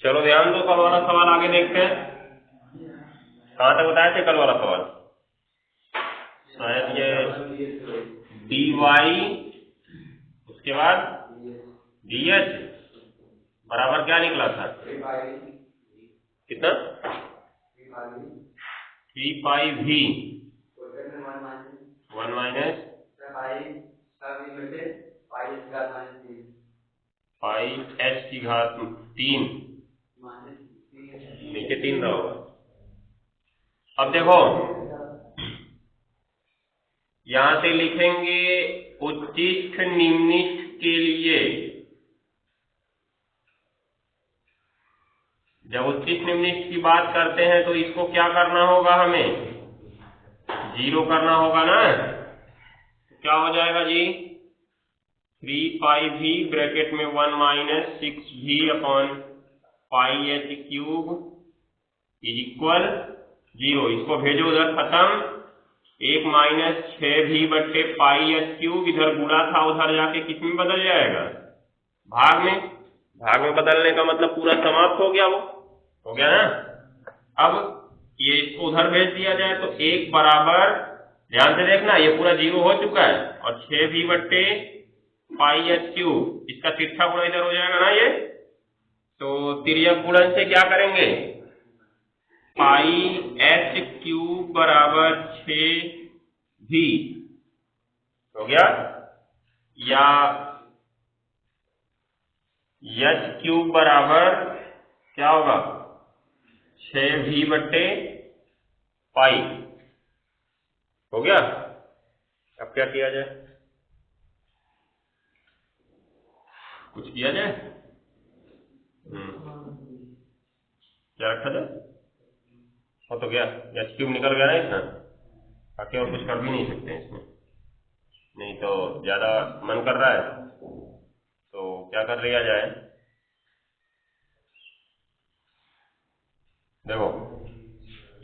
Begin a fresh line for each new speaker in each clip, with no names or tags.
चलो ध्यान दो, कल वाला सवाल आगे देखते हैं। कहाँ तक बताए थे कल वाला सवाल? शायद ये dy, उसके बाद dh बराबर क्या निकला था? कितना? 3 पाई v 1 माइनस पाई h की घात 3, नीचे 3 रहा होगा। अब देखो यहां से लिखेंगे उच्चिष्ठ निम्निष्ठ के लिए। जब उच्चिष्ठ निम्निष्ठ की बात करते हैं तो इसको क्या करना होगा? हमें 0 करना होगा ना। तो क्या हो जाएगा जी? 3 पाई v ब्रैकेट में 1 minus 6v upon pi h cube is equal 0। इसको भेजो उधर, खत्म। 1 माइनस 6v बट्टे पाई h क्यूब, इधर गुणा था उधर जाके किस में बदल जाएगा? भाग में। भाग में बदलने का मतलब पूरा समाप्त हो गया, वो हो गया ना। अब ये इसको उधर भेज दिया जाए तो 1 बराबर, ध्यान से देखना, ये पूरा 0 हो चुका है, और 6v बट्टे पाई h क्यूब, इसका तिरछा गुणा इधर हो जाएगा ना ये। तो तिर्यक गुणन से क्या करेंगे? पाई h क्यूब बराबर 6v हो गया, या h क्यूब बराबर क्या होगा? 6v बट्टे पाई हो गया। अब क्या किया जाए? कुछ किया जाए? क्या रखा जाए? हो तो गया, h क्यूब निकल गया ना इसमें, बाकी और कुछ कर भी नहीं सकते इसमें। नहीं तो ज्यादा मन कर रहा है तो क्या कर लिया जाए? देखो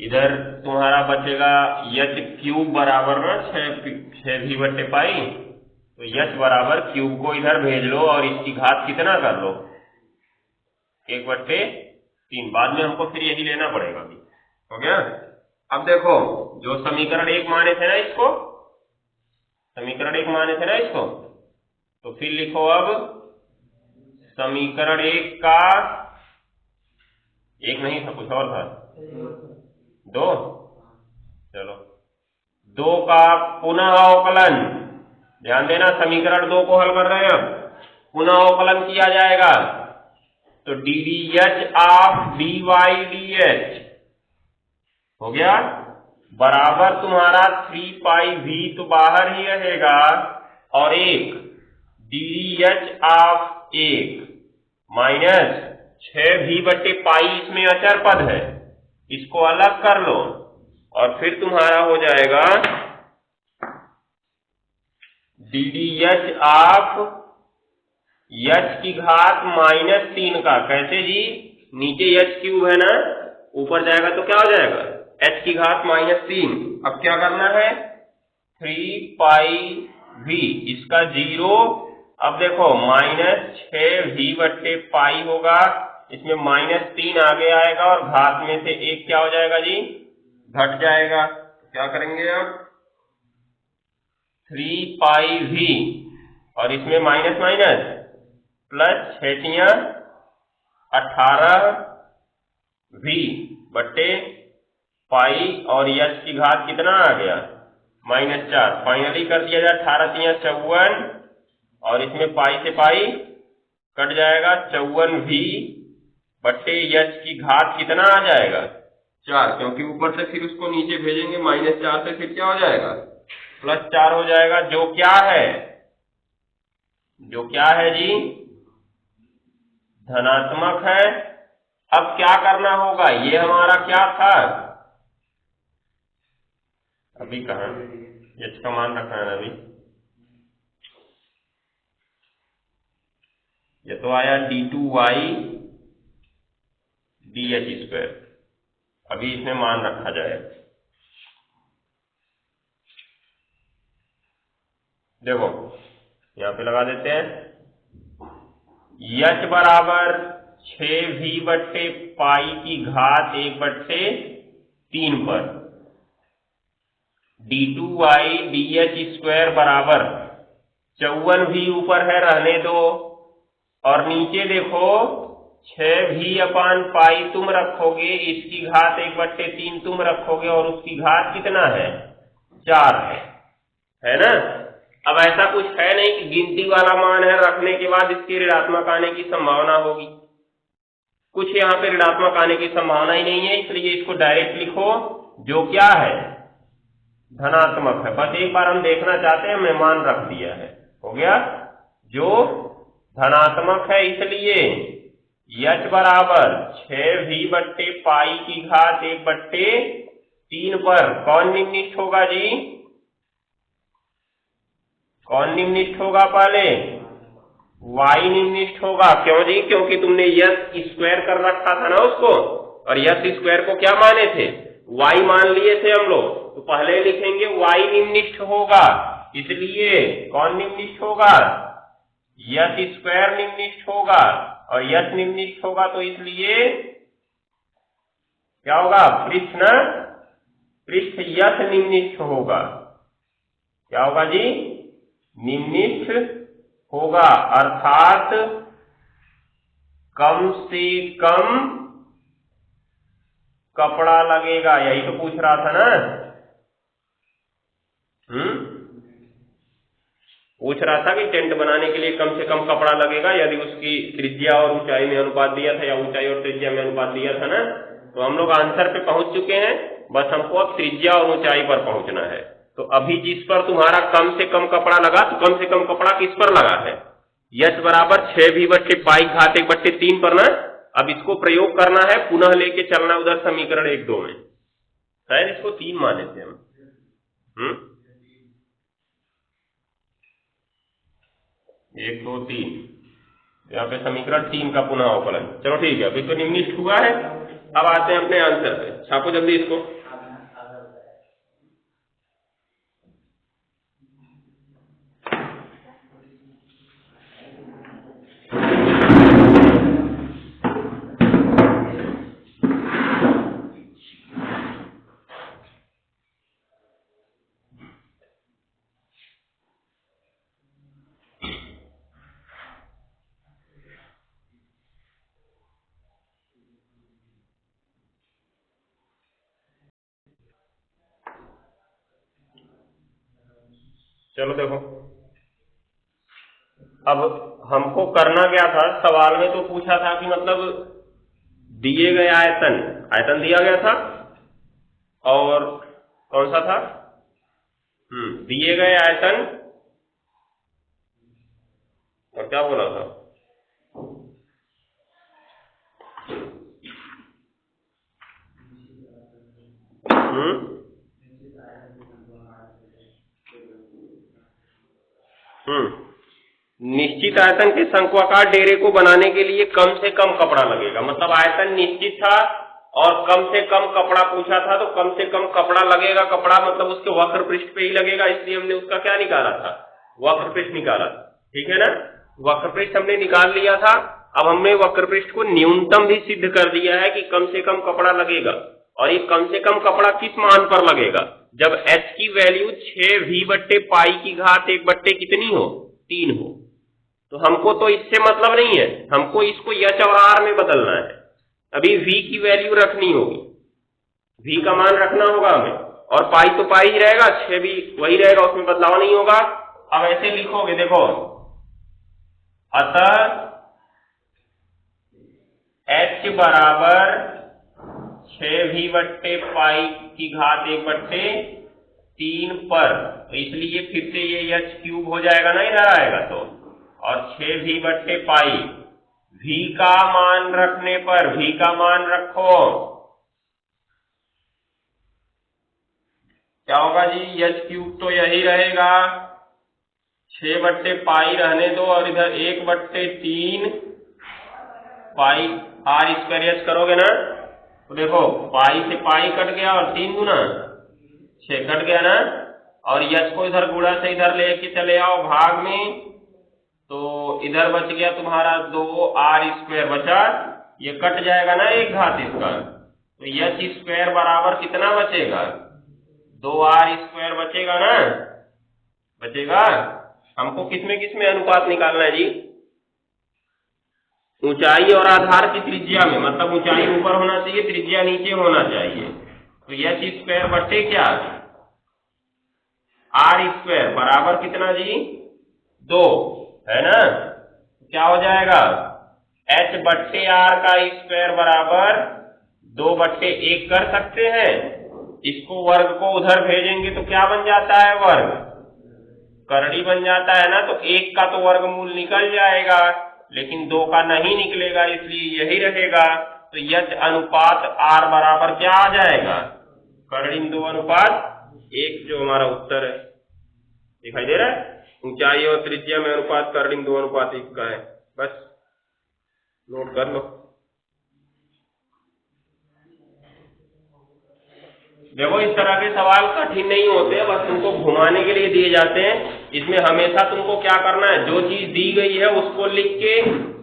इधर तुम्हारा बचेगा h क्यूब बराबर ना 6v बट्टे पाई, तो h बराबर क्यूब को इधर भेज लो और इसकी घात कितना कर लो? 1 बट्टे 3। बाद में हमको फिर यही लेना पड़ेगा अभी। हो गया। अब देखो जो समीकरण 1 माने थे ना इसको, समीकरण 1 माने थे ना इसको, तो फिर लिखो अब समीकरण 1 का, 1 नहीं था, कुछ और था, 2। चलो 2 का पुनः अवकलन, ध्यान देना, समीकरण 2 को हल कर रहे हैं, अब पुनः अवकलन किया जाएगा। तो ddh ऑफ dy dh हो गया बराबर तुम्हारा 3 पाई v तो बाहर ही रहेगा, और 1 ddh ऑफ 1 माइनस 6v बट्टे पाई, इसमें अचर पद है, इसको अलग कर लो, और फिर तुम्हारा हो जाएगा ddh ऑफ h की घात माइनस 3 का। कैसे जी? नीचे h क्यूब है ना, ऊपर जाएगा तो क्या हो जाएगा? h की घात माइनस 3। अब क्या करना है? 3 पाई v, इसका 0। अब देखो माइनस 6v बट्टे पाई होगा, इसमें माइनस 3 आगे आएगा, और घात में से 1 क्या हो जाएगा जी? घट जाएगा। तो क्या करेंगे अब? 3 पाई v, और इसमें माइनस माइनस प्लस 6 18 v बट्टे पाई, और h की घात कितना आ गया? माइनस 4। फाइनली कर दिया जाए 18 54, और इसमें पाई से पाई कट जाएगा, 54v बट्टे h की घात कितना आ जाएगा? 4, क्योंकि ऊपर से फिर उसको नीचे भेजेंगे, माइनस 4 से फिर क्या हो जाएगा? प्लस 4 हो जाएगा, जो क्या है? जो क्या है जी? धनात्मक है। अब क्या करना होगा? ये हमारा क्या था? अभी कहाँ h का मान रखना है अभी? ये तो आया d2y dh²। अभी इसमें मान रखा जाए। देखो यहाँ पे लगा देते हैं h बराबर 6v बट्टे पाई की घात 1/3 पर d2y dh स्क्वायर बराबर 54v ऊपर है रहने दो, और नीचे देखो 6v अपान पाई तुम रखोगे, इसकी घात 1/3 तुम रखोगे, और उसकी घात कितना है 4 है ना। अब ऐसा कुछ है नहीं कि गिनती वाला मान है रखने के बाद इसके ऋणात्मक आने की संभावना होगी, कुछ यहाँ पे ऋणात्मक आने की संभावना ही नहीं है, इसलिए इसको डायरेक्ट लिखो जो क्या है धनात्मक है। बस एक बार हम देखना चाहते हैं, हमने मान रख दिया है, हो गया जो धनात्मक है, इसलिए h बराबर 6v बट्टे पाई की घात 1/3 पर कौन निम्निष्ठ होगा जी, कौन निम्निष्ठ होगा, पहले y निम्निष्ठ होगा। क्यों जी, क्योंकि तुमने यश स्क्वायर कर रखा था ना उसको, और यश स्क्वायर को क्या माने थे, y मान लिए थे हम लोग, तो पहले लिखेंगे y निम्निष्ठ होगा, इसलिए कौन निम्निष्ठ होगा, यश स्क्वायर निम्निष्ठ होगा, और यश निम्निष्ठ होगा तो इसलिए क्या होगा, पृष्ठ ना, पृष्ठ यश निम्निष्ठ होगा, क्या होगा जी, निम्निष्ठ होगा, अर्थात कम से कम कपड़ा लगेगा, यही तो पूछ रहा था ना। पूछ रहा था कि टेंट बनाने के लिए कम से कम कपड़ा लगेगा यदि उसकी त्रिज्या और ऊंचाई में अनुपात दिया था, या ऊंचाई और त्रिज्या में अनुपात दिया था ना। तो हम लोग आंसर पे पहुंच चुके हैं, बस हमको अब त्रिज्या और ऊंचाई पर पहुंचना है। तो अभी जिस पर तुम्हारा कम से कम कपड़ा लगा, तो कम से कम कपड़ा किस पर लगा है, h बराबर 6v बट्टे पाई घात 1/3 पर ना। अब इसको प्रयोग करना है, पुनः लेके चलना उधर समीकरण 1-2 में, शायद इसको 3 माने थे हम। 1 2 3, यहाँ पे समीकरण 3 का पुनः अवकलन। चलो ठीक है, अभी तो निम्निष्ठ हुआ है, अब आते हैं अपने आंसर पे। छापो जल्दी इसको। चलो देखो, अब हमको करना क्या था, सवाल में तो पूछा था कि मतलब दिए गए आयतन, आयतन दिया गया था, और कौन सा था, दिए गए आयतन, और क्या बोला था, निश्चित आयतन के शंक्वाकार डेरे को बनाने के लिए कम से कम कपड़ा लगेगा। मतलब आयतन निश्चित था और कम से कम कपड़ा पूछा था, तो कम से कम कपड़ा लगेगा। कपड़ा मतलब उसके वक्र पृष्ठ पे ही लगेगा, इसलिए हमने उसका क्या निकाला था, वक्र पृष्ठ निकाला। ठीक है ना, वक्र पृष्ठ हमने निकाल लिया था। अब हमने वक्र पृष्ठ को न्यूनतम भी सिद्ध कर दिया है कि कम से कम कपड़ा लगेगा। और ये कम से कम कपड़ा किस मान पर लगेगा, जब h की वैल्यू 6v बट्टे पाई की घात 1 कितनी हो, 3 हो। तो हमको तो इससे मतलब नहीं है, हमको इसको h और r में बदलना है। अभी v की वैल्यू रखनी होगी, v का मान रखना होगा हमें, और पाई तो पाई ही रहेगा, 6 भी वही रहेगा, उसमें बदलाव नहीं होगा। अब ऐसे लिखोगे, देखो, अतः h बराबर 6v बट्टे पाई की घात 1/3 पर, तो इसलिए फिर से ये h क्यूब हो जाएगा ना, इधर आएगा तो, और 6v बट्टे पाई, v का मान रखने पर, v का मान रखो, क्या होगा जी, h क्यूब तो यही रहेगा, 6 बट्टे पाई रहने दो, और इधर 1/3 पाई r स्क्वायर h करोगे ना, तो देखो पाई से पाई कट गया और 3 गुना 6 कट गया ना, और यश को इधर गुणा से इधर लेके चले आओ भाग में, तो इधर बच गया तुम्हारा 2r² बचा, ये कट जाएगा ना एक घात इसका, तो h² बराबर कितना बचेगा, 2r² बचेगा ना, बचेगा। हमको किसमें अनुपात निकालना है जी, ऊंचाई और आधार की त्रिज्या में, मतलब ऊंचाई ऊपर होना चाहिए, त्रिज्या नीचे होना चाहिए। तो h² बटे क्या, r² बराबर कितना जी, 2 है ना। क्या हो जाएगा, h बट्टे r का स्क्वायर बराबर 2/1 कर सकते हैं। इसको वर्ग को उधर भेजेंगे तो क्या बन जाता है, वर्ग, करड़ी बन जाता है ना। तो 1 का तो वर्गमूल निकल जाएगा, लेकिन 2 का नहीं निकलेगा, इसलिए यही रहेगा। तो h अनुपात r बराबर क्या आ जाएगा, करड़ी 2 अनुपात 1, जो हमारा उत्तर है। दिखाई दे रहा है, ऊंचाई और त्रिज्या में अनुपात करड़ी 2 अनुपात 1 का है। बस नोट कर लो। देखो इस तरह के सवाल कठिन नहीं होते, बस तुमको घुमाने के लिए दिए जाते हैं। इसमें हमेशा तुमको क्या करना है, जो चीज दी गई है उसको लिख के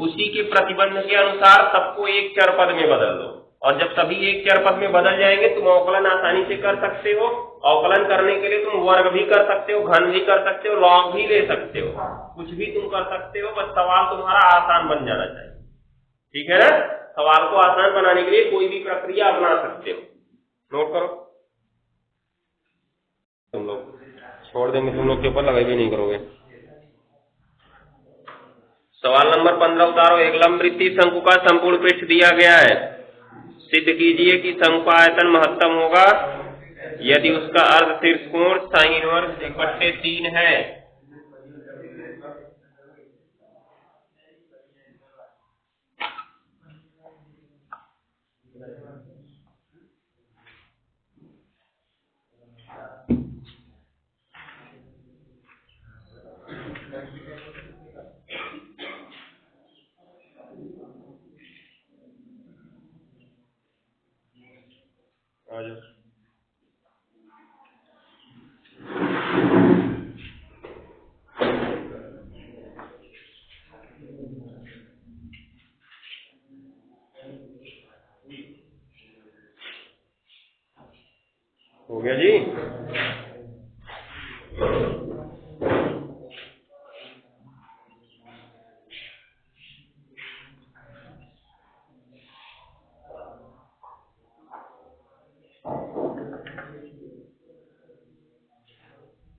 उसी के प्रतिबंध के अनुसार सबको एक चर पद में बदल दो, और जब सभी एक चर पद में बदल जाएंगे तुम अवकलन आसानी से कर सकते हो। अवकलन करने के लिए तुम वर्ग भी कर सकते हो, घन भी कर सकते हो, लॉग भी ले सकते हो, कुछ भी तुम कर सकते हो, बस सवाल तुम्हारा आसान बन जाना चाहिए। ठीक है ना, सवाल को आसान बनाने के लिए कोई भी प्रक्रिया अपना सकते हो। नोट करो, तुम लोग छोड़ देंगे, तुम लोग के ऊपर लगाई भी नहीं करोगे। सवाल नंबर 15 उतारो। एक लंबवृत्तीय शंकु का संपूर्ण पृष्ठ दिया गया है, सिद्ध कीजिए कि शंकु का आयतन महत्तम होगा यदि उसका अर्ध शीर्ष कोण sin इनवर्स 1/3 है। हो गया जी।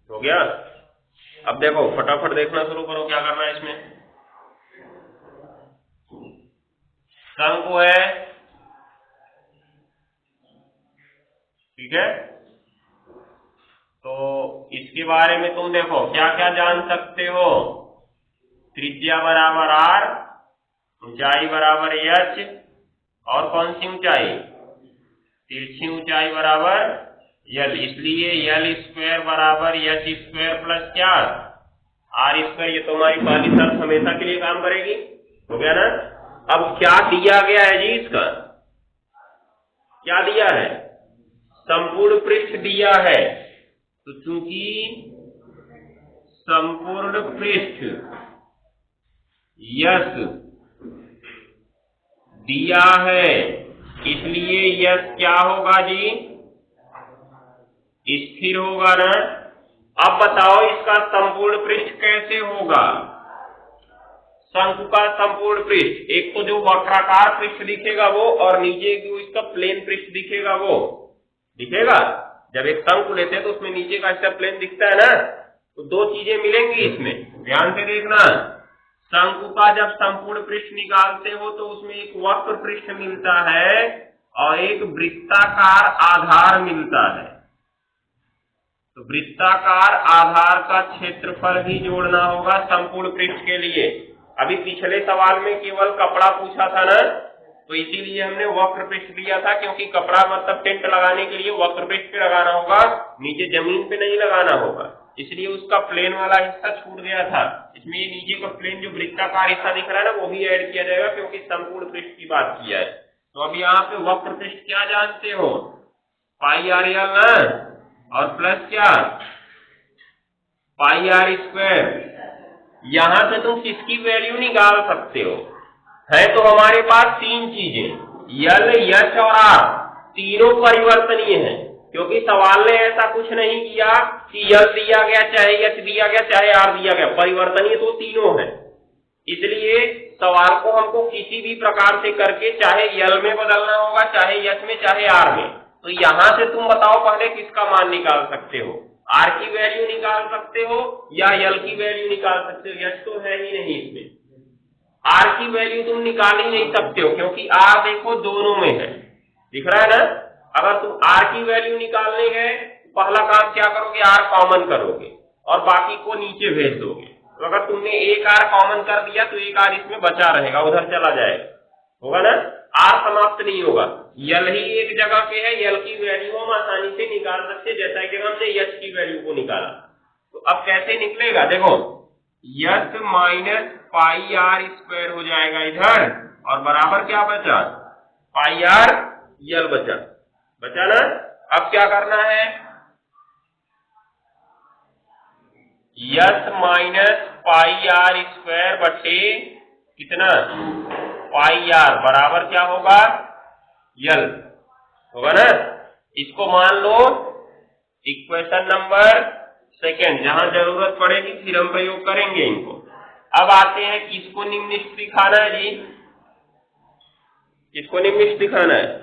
हो गया। अब देखो फटाफट देखना शुरू करो, क्या करना है इसमें। शंकु है, ठीक है, तो इसके बारे में तुम देखो क्या क्या जान सकते हो। त्रिज्या बराबर r, ऊंचाई बराबर h, और कौन सी ऊंचाई, तिरछी ऊंचाई बराबर l, इसलिए l² बराबर h² प्लस क्या, r²। ये तो हमारी पहली शर्त हमेशा के लिए काम करेगी। हो गया ना। अब क्या दिया गया है जी, इसका क्या दिया है, संपूर्ण पृष्ठ दिया है। तो चूंकि संपूर्ण पृष्ठ यस दिया है, इसलिए यस क्या होगा जी, स्थिर होगा ना। अब बताओ इसका संपूर्ण पृष्ठ कैसे होगा। शंकु का संपूर्ण पृष्ठ, एक तो जो वक्राकार पृष्ठ दिखेगा वो, और नीचे जो इसका प्लेन पृष्ठ दिखेगा वो दिखेगा। जब एक शंकु लेते हैं तो उसमें नीचे का हिस्सा प्लेन दिखता है ना, तो दो चीजें मिलेंगी इसमें, ध्यान से देखना। शंकु का जब संपूर्ण पृष्ठ निकालते हो तो उसमें एक वक्र पृष्ठ मिलता है और एक वृत्ताकार आधार मिलता है। तो वृत्ताकार आधार का क्षेत्रफल भी जोड़ना होगा संपूर्ण पृष्ठ के लिए। अभी पिछले सवाल में केवल कपड़ा पूछा था ना, तो इसीलिए हमने वक्र पृष्ठ दिया था, क्योंकि कपड़ा मतलब टेंट लगाने के लिए वक्र पृष्ठ पे लगाना होगा, नीचे जमीन पे नहीं लगाना होगा, इसलिए उसका प्लेन वाला हिस्सा छूट गया था। इसमें ये नीचे का प्लेन जो वृत्ताकार हिस्सा दिख रहा है ना, वो भी ऐड किया जाएगा, क्योंकि संपूर्ण पृष्ठ की बात किया है। तो अब यहाँ पे वक्र पृष्ठ क्या जानते हो, πr l ना, और प्लस क्या, πr²। यहां से तुम किसकी वैल्यू निकाल सकते हो? है तो हमारे पास तीन चीजें, यल, यच और आर, तीनों परिवर्तनीय है, क्योंकि सवाल ने ऐसा कुछ नहीं किया कि यल दिया गया चाहे यच दिया गया चाहे आर दिया गया, परिवर्तनीय तो तीनों है। इसलिए सवाल को हमको किसी भी प्रकार से करके चाहे यल में बदलना होगा, चाहे यच में, चाहे आर में। तो यहां से तुम बताओ पहले किसका मान निकाल सकते हो? आर की वैल्यू निकाल सकते हो या यल की वैल्यू निकाल सकते हो? यच तो है ही नहीं इसमें, आर की वैल्यू तुम निकाल ही नहीं सकते हो, क्योंकि आर देखो दोनों में है, दिख रहा है ना। अगर तुम आर की वैल्यू निकालने गए, पहला काम क्या करोगे? आर कॉमन करोगे और बाकी को नीचे भेज दोगे। तो अगर तुमने एक आर कॉमन कर दिया तो एक आर इसमें बचा रहेगा, उधर चला जाएगा, होगा ना। आर समाप्त नहीं होगा, यल ही एक जगह पे है, यल की वैल्यू हम आसानी से निकाल सकते, जैसा कि हमने यच की वैल्यू को निकाला। तो अब कैसे निकलेगा? देखो, यच माइनस पाई आर स्क्वायर हो जाएगा इधर, और बराबर क्या बचा? पाई आर यल बचा ना। अब क्या करना है? यच माइनस पाई आर स्क्वायर बटे कितना? पाई आर बराबर क्या होगा? यल, होगा ना। इसको मान लो इक्वेशन नंबर सेकेंड, जहां जरूरत पड़ेगी फिर हम प्रयोग करेंगे इनको। अब आते हैं किसको निम्नलिखित दिखाना है जी? किसको निम्नलिखित दिखाना है?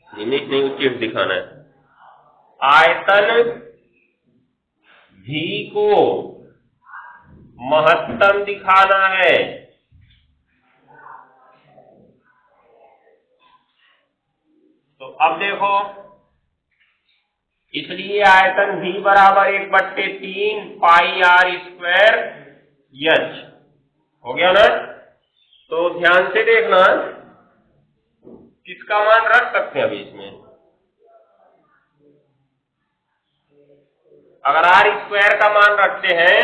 निम्नलिखित नहीं, उचित दिखाना है। आयतन भी को महत्तम दिखाना है। तो अब देखो, इसलिए आयतन भी बराबर 1/3 पाई आर स्क्वायर यच हो गया ना। तो ध्यान से देखना किसका मान रख सकते हैं अभी इसमें। अगर आर स्क्वायर का मान रखते हैं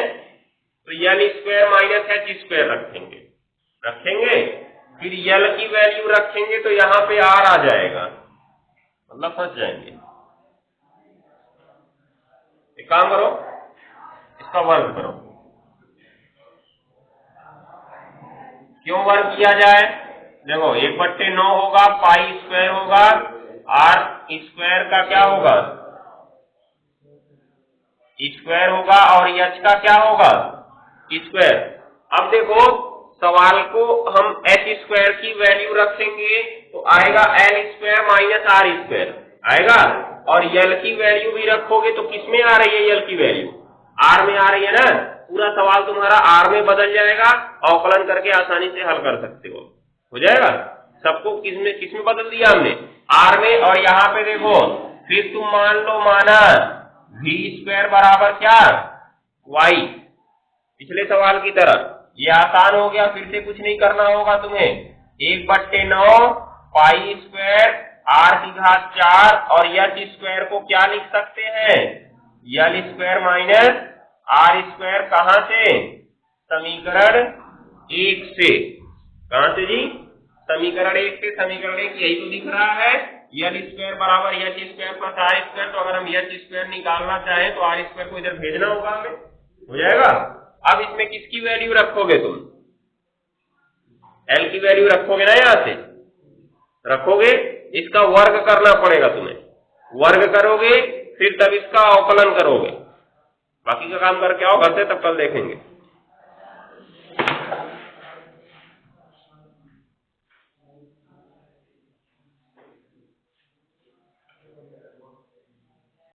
तो यल स्क्वायर माइनस एच स्क्वायर रखेंगे, फिर यल की वैल्यू रखेंगे तो यहाँ पे आर आ जाएगा, मतलब फंस जाएंगे। एक काम करो, इसका वर्ग करो। क्यों वर्ग किया जाए? देखो 1/9 होगा, पाई स्क्वायर होगा, आर स्क्वायर का क्या होगा? स्क्वायर होगा, और एच का क्या होगा? स्क्वायर। अब देखो, सवाल को हम एच स्क्वायर की वैल्यू रखेंगे तो आएगा L square minus R square आएगा, और यल की वैल्यू भी रखोगे तो किसमें आ रही है? यल की वैल्यू आर में आ रही है ना। पूरा सवाल तुम्हारा आर में बदल जाएगा, अवकलन करके आसानी से हल कर सकते हो जाएगा। सबको किसमें बदल दिया हमने? आर में। और यहाँ पे देखो, फिर तुम मान लो माना v स्क्वायर बराबर क्या? y, पिछले सवाल की तरह। ये आसान हो गया, फिर से कुछ नहीं करना होगा तुम्हें। 1/9 पाई स्क्वायर r की घात 4 और h स्क्वायर को क्या लिख सकते हैं? L square minus R square. कहां से? समीकरण 1 से। कहां से जी? समीकरण 1 से। समीकरण 1 यही तो दिख रहा है, यल स्क्वायर बराबर H square plus R square. तो अगर हम एच स्क्वायर निकालना चाहें तो आर स्क्वायर को इधर भेजना होगा हमें, हो जाएगा। अब इसमें किसकी वैल्यू रखोगे तुम? एल की वैल्यू रखोगे ना, यहां से रखोगे। इसका वर्ग करना पड़ेगा तुम्हें, वर्ग करोगे फिर तब इसका अवकलन करोगे। बाकी का काम करके आओ घर से, तब कल देखेंगे।